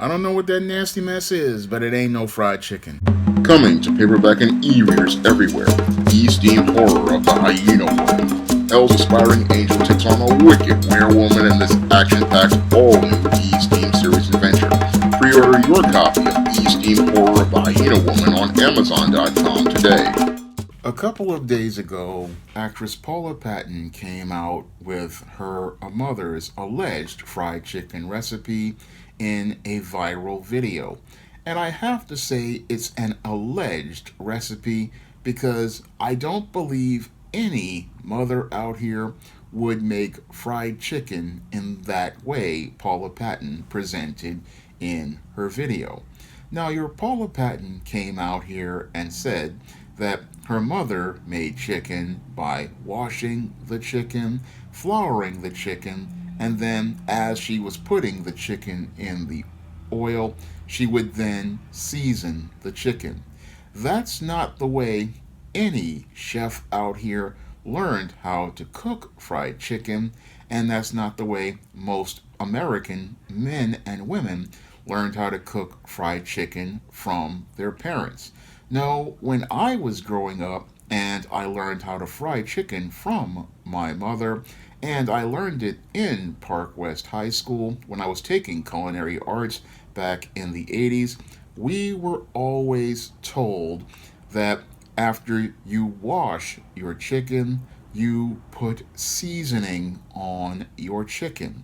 I don't know what that nasty mess is, but it ain't no fried chicken. Coming to paperback and e-readers everywhere, E-Steam Horror of the Hyena Woman. Hell's aspiring angel takes on a wicked werewoman in this action-packed all-new E-Steam series adventure. Pre-order your copy of E-Steam Horror of the Hyena Woman on Amazon.com today. A couple of days ago, actress Paula Patton came out with her mother's alleged fried chicken recipe in a viral video. And I have to say it's an alleged recipe because I don't believe any mother out here would make fried chicken in that way Paula Patton presented in her video. Now, your Paula Patton came out here and said that her mother made chicken by washing the chicken, flouring the chicken, and then as she was putting the chicken in the oil, she would then season the chicken. That's not the way any chef out here learned how to cook fried chicken, and that's not the way most American men and women learned how to cook fried chicken from their parents. No, when I was growing up and I learned how to fry chicken from my mother, and I learned it in Park West High School when I was taking culinary arts back in the 80s, we were always told that after you wash your chicken, you put seasoning on your chicken.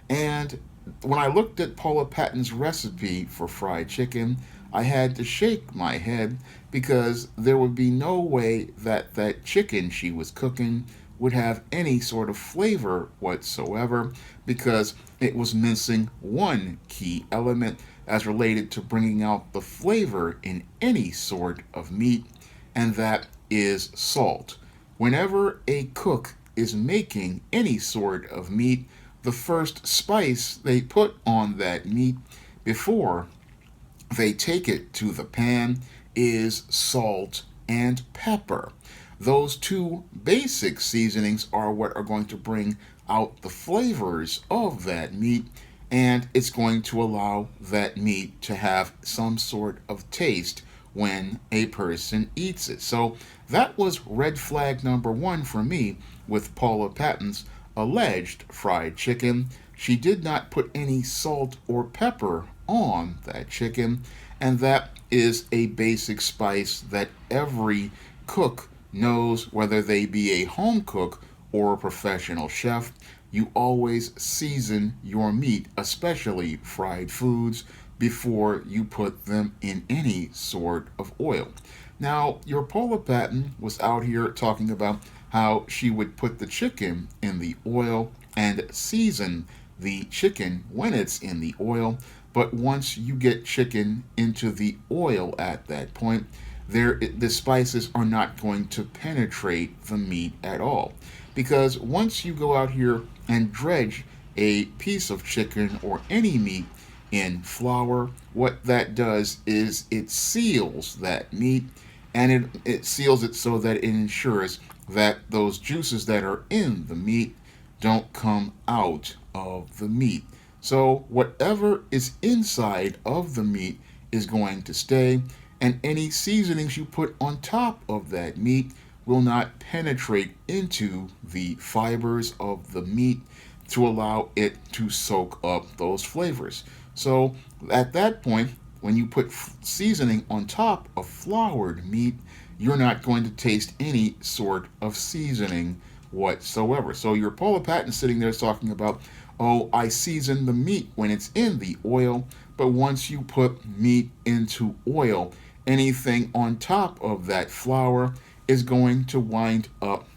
And when I looked at Paula Patton's recipe for fried chicken, I had to shake my head because there would be no way that that chicken she was cooking would have any sort of flavor whatsoever because it was missing one key element as related to bringing out the flavor in any sort of meat, and that is salt. Whenever a cook is making any sort of meat, the first spice they put on that meat before they take it to the pan is salt and pepper. Those two basic seasonings are what are going to bring out the flavors of that meat, and it's going to allow that meat to have some sort of taste when a person eats it. So that was red flag number one for me with Paula Patton's alleged fried chicken. She did not put any salt or pepper on that chicken, and that is a basic spice that every cook knows, whether they be a home cook or a professional chef. You always season your meat, especially fried foods, before you put them in any sort of oil. Now, your Paula Patton was out here talking about how she would put the chicken in the oil and season the chicken when it's in the oil, but once you get chicken into the oil at that point, the spices are not going to penetrate the meat at all. Because once you go out here and dredge a piece of chicken or any meat in flour, what that does is it seals that meat, and it seals it so that it ensures that those juices that are in the meat don't come out of the meat. So whatever is inside of the meat is going to stay, and any seasonings you put on top of that meat will not penetrate into the fibers of the meat to allow it to soak up those flavors. So at that point, when you put seasoning on top of floured meat, you're not going to taste any sort of seasoning whatsoever. So your Paula Patton sitting there talking about, oh, I season the meat when it's in the oil, but once you put meat into oil, anything on top of that flour is going to wind up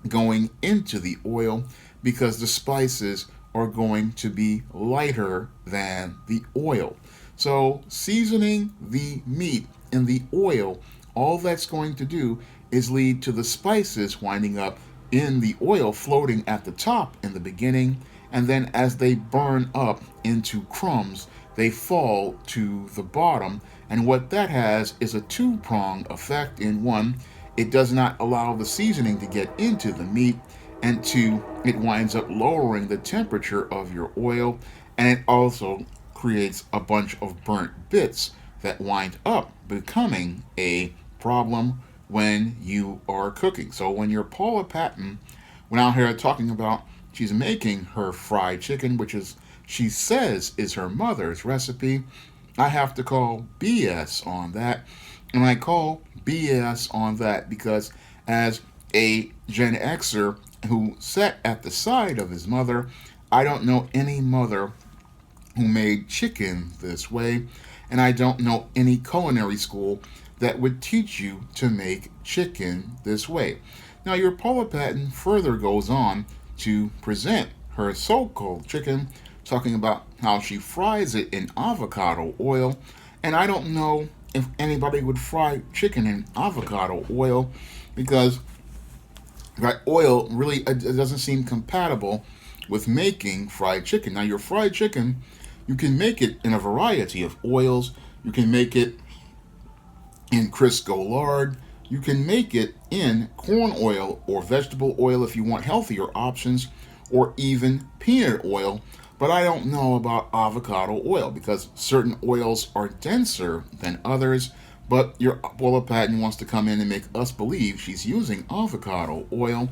going into the oil because the spices are going to be lighter than the oil. So seasoning the meat in the oil, all that's going to do is lead to the spices winding up in the oil floating at the top in the beginning, and then as they burn up into crumbs, they fall to the bottom. And what that has is a two-pronged effect. In one, it does not allow the seasoning to get into the meat, and two, it winds up lowering the temperature of your oil, and it also creates a bunch of burnt bits that wind up becoming a problem when you are cooking. So when you're Paula Patton went out here talking about she's making her fried chicken, which is she says is her mother's recipe, I have to call BS on that. And I call BS on that because as a Gen Xer who sat at the side of his mother, I don't know any mother who made chicken this way, and I don't know any culinary school that would teach you to make chicken this way. Now, your Paula Patton further goes on to present her so called chicken, talking about how she fries it in avocado oil, and I don't know if anybody would fry chicken in avocado oil because that oil really it doesn't seem compatible with making fried chicken. Now, your fried chicken, you can make it in a variety of oils. You can make it in Crisco lard. You can make it in corn oil or vegetable oil if you want healthier options, or even peanut oil. But I don't know about avocado oil because certain oils are denser than others. But your Paula Patton wants to come in and make us believe she's using avocado oil,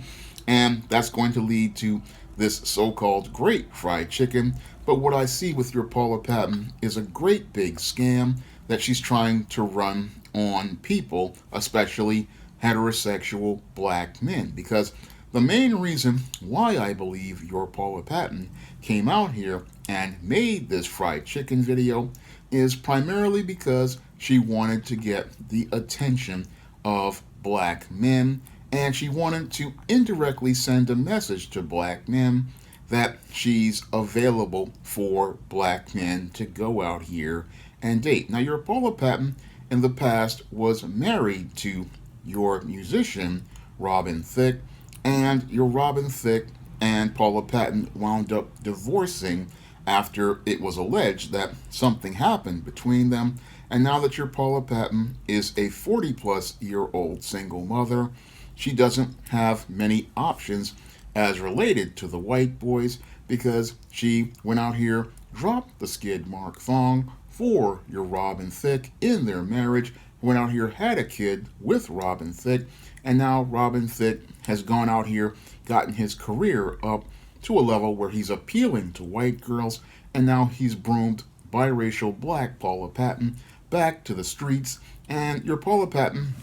and that's going to lead to this so-called great fried chicken. But what I see with your Paula Patton is a great big scam that she's trying to run on people, especially heterosexual black men. Because the main reason why I believe your Paula Patton came out here and made this fried chicken video is primarily because she wanted to get the attention of black men, and she wanted to indirectly send a message to black men that she's available for black men to go out here and date. Now, your Paula Patton in the past was married to your musician, Robin Thicke, and your Robin Thicke and Paula Patton wound up divorcing after it was alleged that something happened between them. And now that your Paula Patton is a 40-plus-year-old single mother, she doesn't have many options as related to the white boys because she went out here, dropped the skid mark thong for your Robin Thicke in their marriage, went out here, had a kid with Robin Thicke, and now Robin Thicke has gone out here, gotten his career up to a level where he's appealing to white girls, and now he's broomed biracial black Paula Patton back to the streets, and your Paula Patton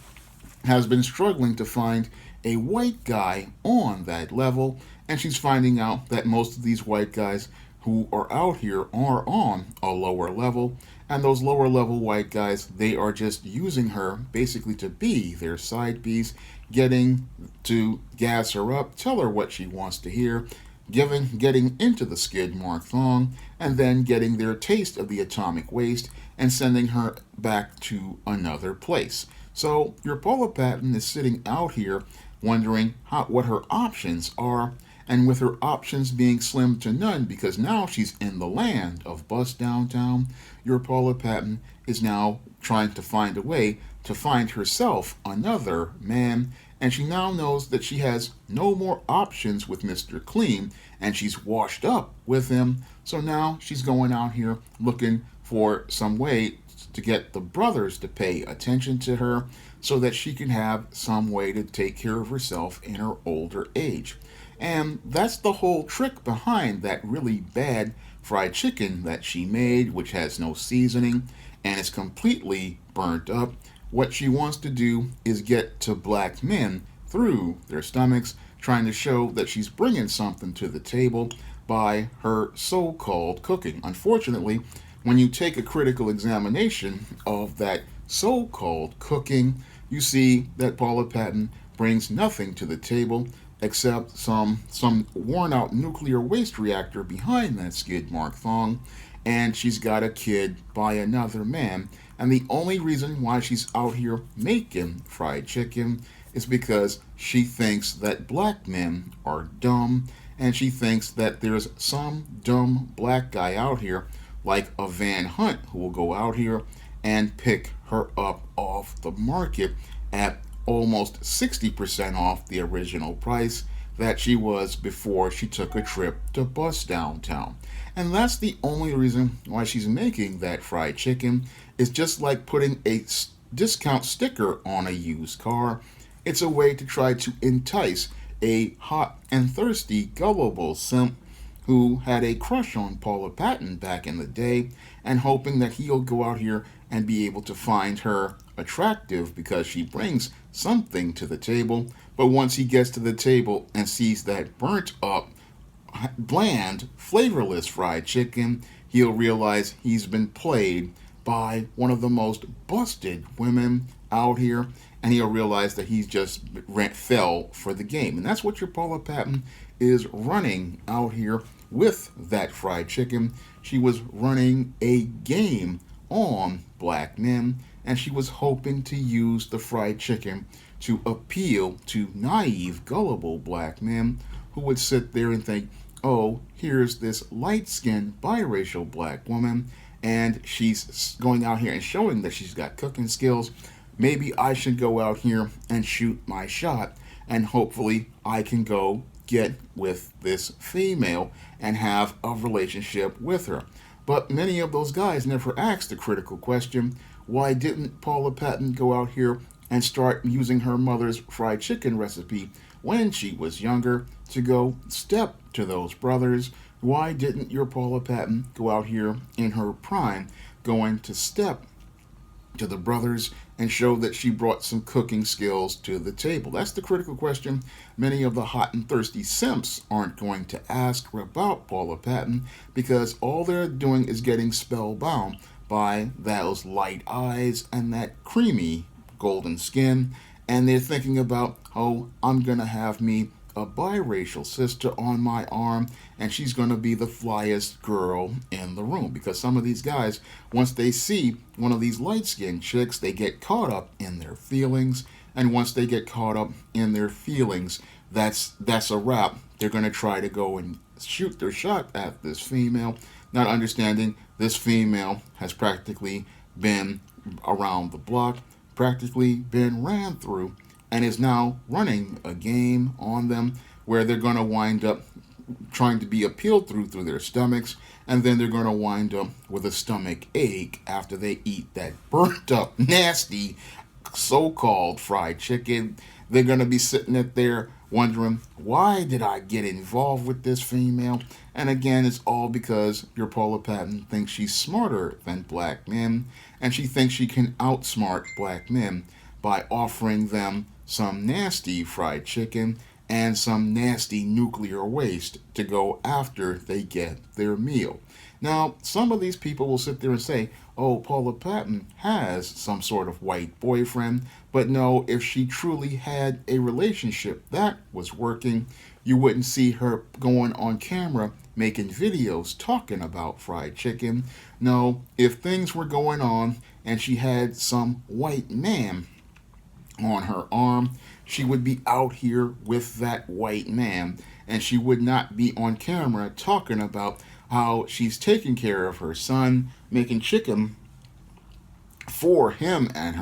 has been struggling to find a white guy on that level, and she's finding out that most of these white guys who are out here are on a lower level, and those lower level white guys, they are just using her basically to be their side piece, getting to gas her up, tell her what she wants to hear, getting into the skid mark thong, and then getting their taste of the atomic waste and sending her back to another place. So your Paula Patton is sitting out here wondering what her options are, and with her options being slim to none because now she's in the land of bust downtown, your Paula Patton is now trying to find a way to find herself another man, and she now knows that she has no more options with Mr. Clean, and she's washed up with him, so now she's going out here looking for some way to get the brothers to pay attention to her so that she can have some way to take care of herself in her older age. And that's the whole trick behind that really bad fried chicken that she made, which has no seasoning and is completely burnt up. What she wants to do is get to black men through their stomachs, trying to show that she's bringing something to the table by her so-called cooking. Unfortunately, when you take a critical examination of that so-called cooking, you see that Paula Patton brings nothing to the table except some worn-out nuclear waste reactor behind that skid mark thong, and she's got a kid by another man. And the only reason why she's out here making fried chicken is because she thinks that black men are dumb, and she thinks that there's some dumb black guy out here like a Van Hunt who will go out here and pick her up off the market at almost 60% off the original price that she was before she took a trip to bust downtown. And that's the only reason why she's making that fried chicken. It's just like putting a discount sticker on a used car. It's a way to try to entice a hot and thirsty, gullible simp who had a crush on Paula Patton back in the day and hoping that he'll go out here and be able to find her attractive because she brings something to the table. But once he gets to the table and sees that burnt up, bland, flavorless fried chicken, he'll realize he's been played by one of the most busted women out here, and he'll realize that he's just fell for the game. And that's what your Paula Patton is running out here with that fried chicken. She was running a game on black men, and she was hoping to use the fried chicken to appeal to naive, gullible black men who would sit there and think, oh, here's this light-skinned, biracial black woman, and she's going out here and showing that she's got cooking skills. Maybe I should go out here and shoot my shot, and hopefully I can go get with this female and have a relationship with her. But many of those guys never asked the critical question, why didn't Paula Patton go out here and start using her mother's fried chicken recipe when she was younger to go step to those brothers? Why didn't your Paula Patton go out here in her prime going to step to the brothers and show that she brought some cooking skills to the table? That's the critical question many of the hot and thirsty simps aren't going to ask about Paula Patton, because all they're doing is getting spellbound by those light eyes and that creamy golden skin, and they're thinking about, oh, I'm gonna have me a biracial sister on my arm, and she's going to be the flyest girl in the room. Because some of these guys, once they see one of these light-skinned chicks, they get caught up in their feelings, and once they get caught up in their feelings, that's a wrap. They're going to try to go and shoot their shot at this female, not understanding this female has practically been around the block, practically been ran through, and is now running a game on them where they're going to wind up trying to be appealed through their stomachs, and then they're going to wind up with a stomach ache after they eat that burnt up, nasty, so-called fried chicken. They're going to be sitting there wondering, why did I get involved with this female? And again, it's all because your Paula Patton thinks she's smarter than black men, and she thinks she can outsmart black men by offering them some nasty fried chicken and some nasty nuclear waste to go after they get their meal. Now, some of these people will sit there and say, oh, Paula Patton has some sort of white boyfriend, but no, if she truly had a relationship that was working, you wouldn't see her going on camera making videos talking about fried chicken. No, if things were going on and she had some white man on her arm, she would be out here with that white man, and she would not be on camera talking about how she's taking care of her son, making chicken for him and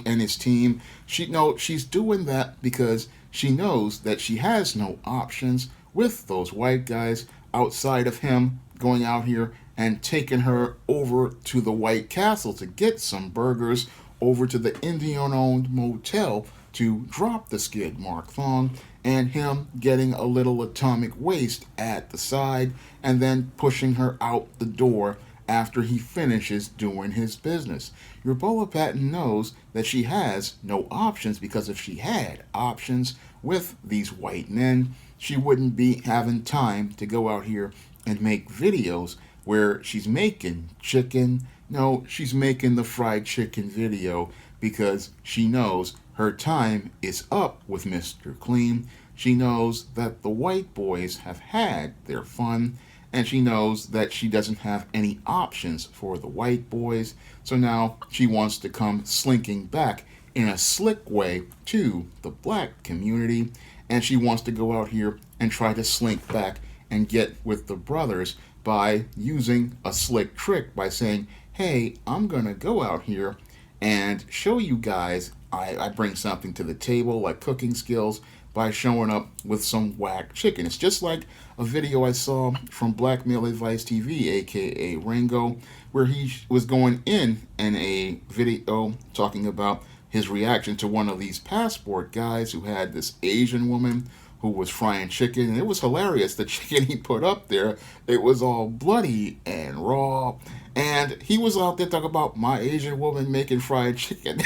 and his team. She's doing that because she knows that she has no options with those white guys outside of him going out here and taking her over to the White Castle to get some burgers, over to the Indian-owned motel to drop the skid mark thong, and him getting a little atomic waste at the side and then pushing her out the door after he finishes doing his business. Your Paula Patton knows that she has no options, because if she had options with these white men, she wouldn't be having time to go out here and make videos where she's making chicken. No, she's making the fried chicken video because she knows her time is up with Mr. Clean. She knows that the white boys have had their fun, and she knows that she doesn't have any options for the white boys. So now she wants to come slinking back in a slick way to the black community, and she wants to go out here and try to slink back and get with the brothers by using a slick trick by saying, hey, I'm going to go out here and show you guys I bring something to the table like cooking skills, by showing up with some whack chicken. It's just like a video I saw from Blackmail Advice TV, aka Ringo, where he was going in a video talking about his reaction to one of these passport guys who had this Asian woman who was frying chicken, and it was hilarious. The chicken he put up there, it was all bloody and raw, and he was out there talking about my Asian woman making fried chicken.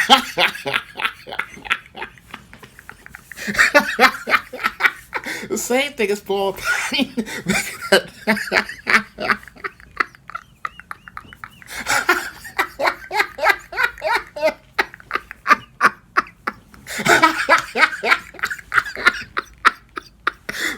The same thing as Paul Patton.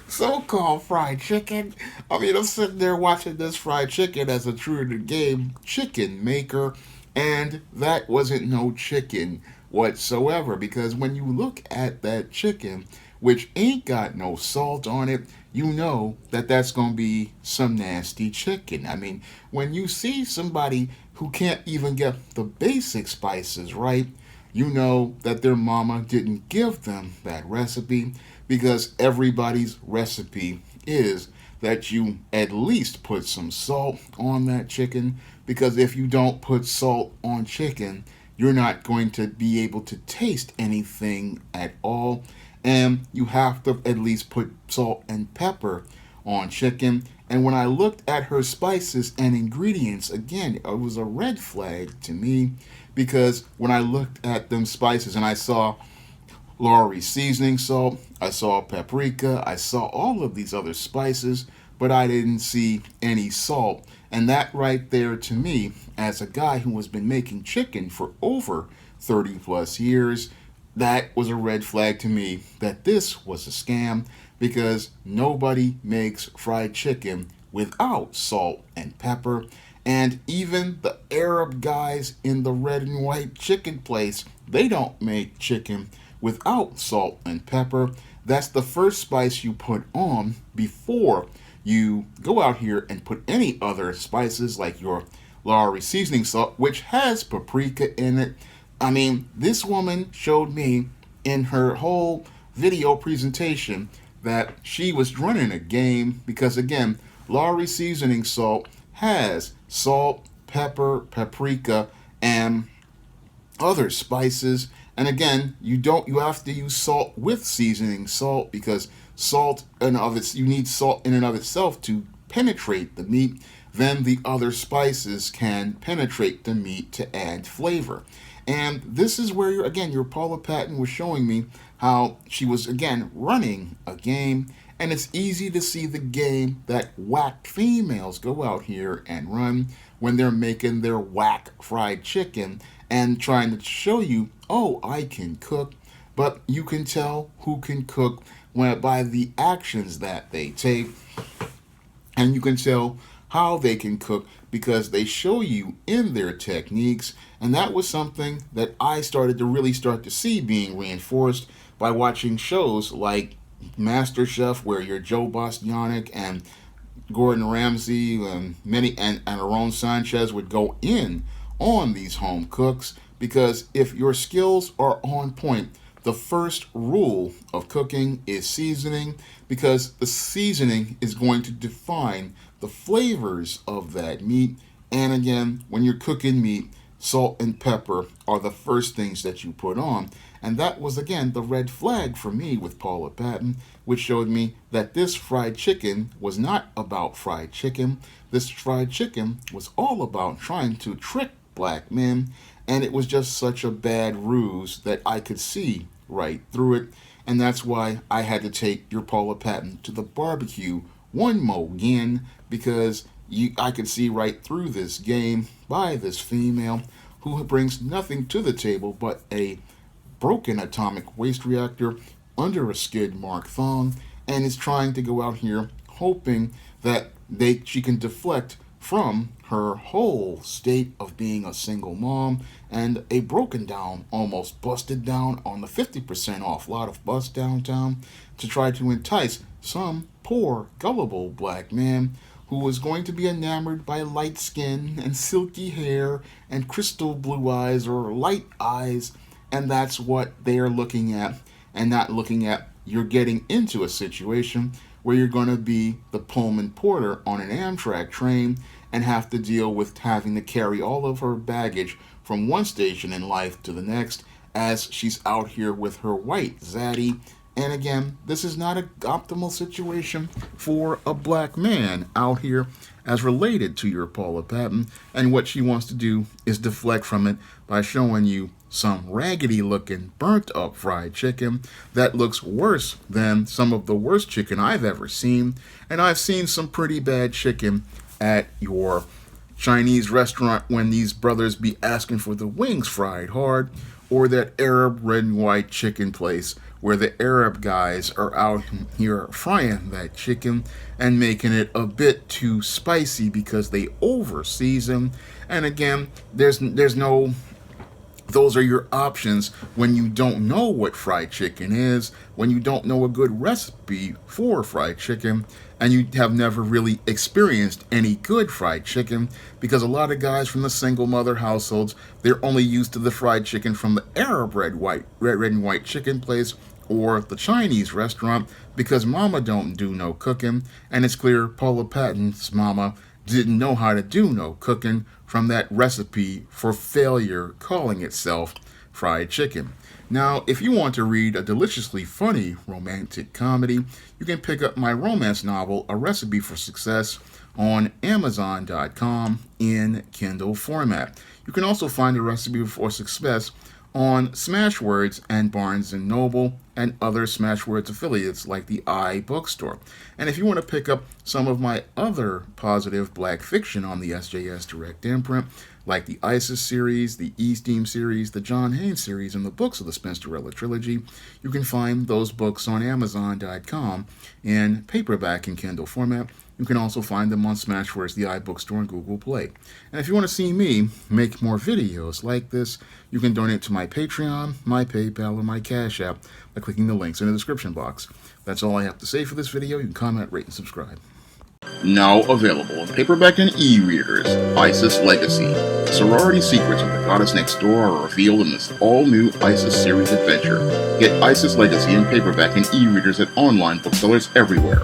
So-called fried chicken. I mean, I'm sitting there watching this fried chicken as a true to the game chicken maker, and that wasn't no chicken whatsoever. Because when you look at that chicken, which ain't got no salt on it, you know that that's gonna be some nasty chicken. I mean, when you see somebody who can't even get the basic spices right, you know that their mama didn't give them that recipe, because everybody's recipe is that you at least put some salt on that chicken, because if you don't put salt on chicken, you're not going to be able to taste anything at all, and you have to at least put salt and pepper on chicken. And when I looked at her spices and ingredients, again, it was a red flag to me, because when I looked at them spices and I saw Lowry seasoning salt, I saw paprika, I saw all of these other spices, but I didn't see any salt. And that right there to me, as a guy who has been making chicken for over 30 plus years, that was a red flag to me that this was a scam, because nobody makes fried chicken without salt and pepper. And even the Arab guys in the red and white chicken place, they don't make chicken without salt and pepper. That's the first spice you put on before you go out here and put any other spices like your Lowry seasoning salt, which has paprika in it. I mean, this woman showed me in her whole video presentation that she was running a game, because again, Lowry seasoning salt has salt, pepper, paprika, and other spices. And again, you have to use salt with seasoning salt, because salt and of its you need salt in and of itself to penetrate the meat. Then the other spices can penetrate the meat to add flavor. And this is where your Paula Patton was showing me how she was again running a game. And it's easy to see the game that whack females go out here and run when they're making their whack fried chicken and trying to show you, oh, I can cook. But you can tell who can cook by the actions that they take. And you can tell how they can cook because they show you in their techniques. And that was something that I started to see being reinforced by watching shows like MasterChef, where your Joe Bastianic and Gordon Ramsay and Aaron Sanchez would go in on these home cooks, because if your skills are on point, the first rule of cooking is seasoning, because the seasoning is going to define the flavors of that meat. And again, when you're cooking meat, salt and pepper are the first things that you put on. And that was again the red flag for me with Paula Patton, which showed me that this fried chicken was not about fried chicken. This fried chicken was all about trying to trick black men, and it was just such a bad ruse that I could see right through it. And that's why I had to take your Paula Patton to the barbecue one more again, because I could see right through this game by this female who brings nothing to the table but a broken atomic waste reactor under a skid mark thong, and is trying to go out here hoping that she can deflect from her whole state of being a single mom and a broken down, almost busted down on the 50% off lot of bus downtown, to try to entice some poor gullible black man who was going to be enamored by light skin and silky hair and crystal blue eyes or light eyes. And that's what they are looking at, and not looking at you're getting into a situation where you're going to be the Pullman porter on an Amtrak train and have to deal with having to carry all of her baggage from one station in life to the next as she's out here with her white zaddy. And again, this is not an optimal situation for a black man out here as related to your Paula Patton. And what she wants to do is deflect from it by showing you some raggedy looking burnt up fried chicken that looks worse than some of the worst chicken I've ever seen. And I've seen some pretty bad chicken at your Chinese restaurant when these brothers be asking for the wings fried hard, or that Arab red and white chicken place where the Arab guys are out here frying that chicken and making it a bit too spicy because they over season. And again, there's no, those are your options when you don't know what fried chicken is, when you don't know a good recipe for fried chicken, and you have never really experienced any good fried chicken, because a lot of guys from the single mother households, they're only used to the fried chicken from the Arab red and white chicken place or the Chinese restaurant, because mama don't do no cooking, and it's clear Paula Patton's mama didn't know how to do no cooking from that recipe for failure calling itself fried chicken. Now, if you want to read a deliciously funny romantic comedy, you can pick up my romance novel, A Recipe for Success, on Amazon.com in Kindle format. You can also find A Recipe for Success on Smashwords and Barnes & Noble and other Smashwords affiliates like the iBookstore. And if you want to pick up some of my other positive black fiction on the SJS Direct imprint, like the ISIS series, the E-Steam series, the John Haynes series, and the books of the Spinsterella trilogy, you can find those books on Amazon.com in paperback and Kindle format. You can also find them on Smashwords, the iBookstore, and Google Play. And if you want to see me make more videos like this, you can donate to my Patreon, my PayPal, or my Cash App by clicking the links in the description box. That's all I have to say for this video. You can comment, rate, and subscribe. Now available in paperback and e-readers, ISIS Legacy. The sorority secrets of the goddess next door are revealed in this all-new ISIS series adventure. Get ISIS Legacy in paperback and e-readers at online booksellers everywhere.